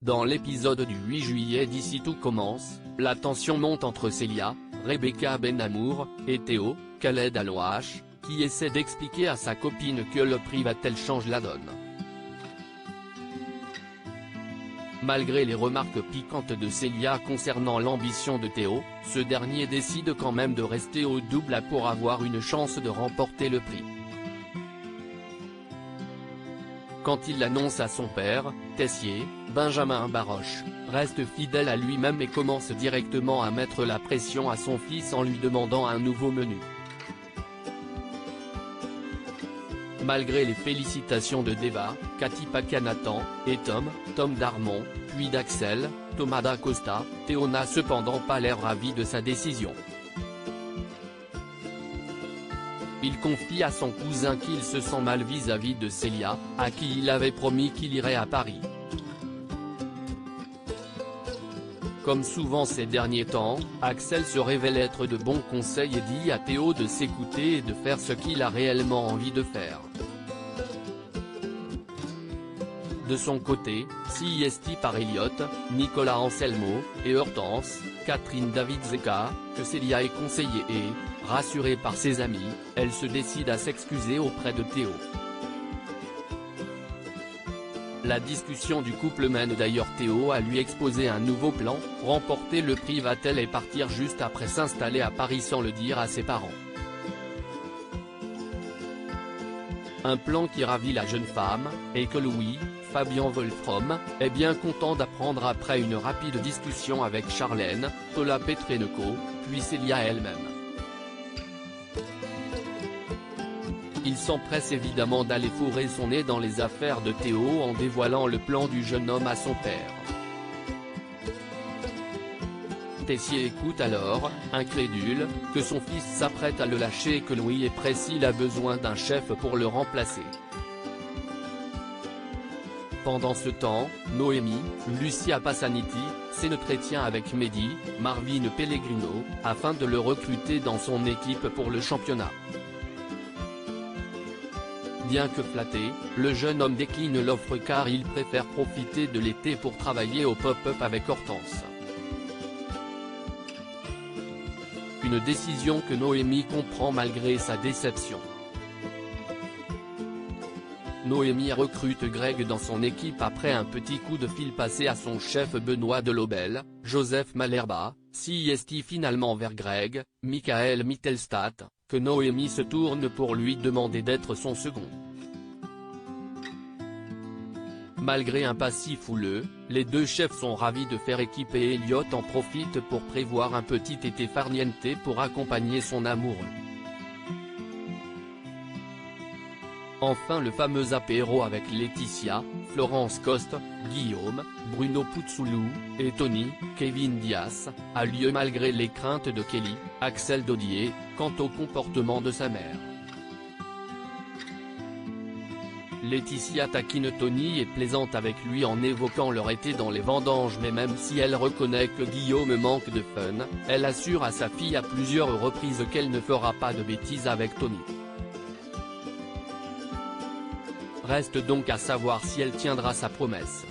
Dans l'épisode du 8 juillet d'Ici tout commence, la tension monte entre Célia, Rebecca Benamour, et Théo, Khaled Alouache, qui essaie d'expliquer à sa copine que le prix Vatel change la donne. Malgré les remarques piquantes de Célia concernant l'ambition de Théo, ce dernier décide quand même de rester au double pour avoir une chance de remporter le prix. Quand il l'annonce à son père, Tessier, Benjamin Baroche reste fidèle à lui-même et commence directement à mettre la pression à son fils en lui demandant un nouveau menu. Malgré les félicitations de Deva, Cathy Pacanathan, et Tom Darmon, puis d'Axel, Thomas d'Acosta, Théo n'a cependant pas l'air ravi de sa décision. Il confie à son cousin qu'il se sent mal vis-à-vis de Célia, à qui il avait promis qu'il irait à Paris. Comme souvent ces derniers temps, Axel se révèle être de bons conseils et dit à Théo de s'écouter et de faire ce qu'il a réellement envie de faire. De son côté, CIST par Elliot, Nicolas Anselmo, et Hortense, Catherine David-Zeka, que Célia est conseillée et, rassurée par ses amis, elle se décide à s'excuser auprès de Théo. La discussion du couple mène d'ailleurs Théo à lui exposer un nouveau plan, remporter le prix Vatel et partir juste après s'installer à Paris sans le dire à ses parents. Un plan qui ravit la jeune femme, et que Louis, Fabien Wolfrom, est bien content d'apprendre après une rapide discussion avec Charlène, Paula Petrenko, puis Célia elle-même. Il s'empresse évidemment d'aller fourrer son nez dans les affaires de Théo en dévoilant le plan du jeune homme à son père. Tessier écoute alors, incrédule, que son fils s'apprête à le lâcher et que Louis est pressé, il a besoin d'un chef pour le remplacer. Pendant ce temps, Noémie, Lucia Passaniti, s'entretient avec Mehdi, Marvin Pellegrino, afin de le recruter dans son équipe pour le championnat. Bien que flatté, le jeune homme décline l'offre car il préfère profiter de l'été pour travailler au pop-up avec Hortense. Une décision que Noémie comprend malgré sa déception. Noémie recrute Greg dans son équipe après un petit coup de fil passé à son chef Benoît Delobel, Joseph Malherba, CIST finalement vers Greg, Michael Mittelstadt, que Noémie se tourne pour lui demander d'être son second. Malgré un passif houleux, les deux chefs sont ravis de faire équipe et Elliot en profite pour prévoir un petit été farniente pour accompagner son amoureux. Enfin le fameux apéro avec Laetitia, Florence Coste, Guillaume, Bruno Puzzolou, et Tony, Kevin Dias, a lieu malgré les craintes de Kelly, Axel Dodier, quant au comportement de sa mère. Laetitia taquine Tony et plaisante avec lui en évoquant leur été dans les vendanges, mais même si elle reconnaît que Guillaume manque de fun, elle assure à sa fille à plusieurs reprises qu'elle ne fera pas de bêtises avec Tony. Reste donc à savoir si elle tiendra sa promesse.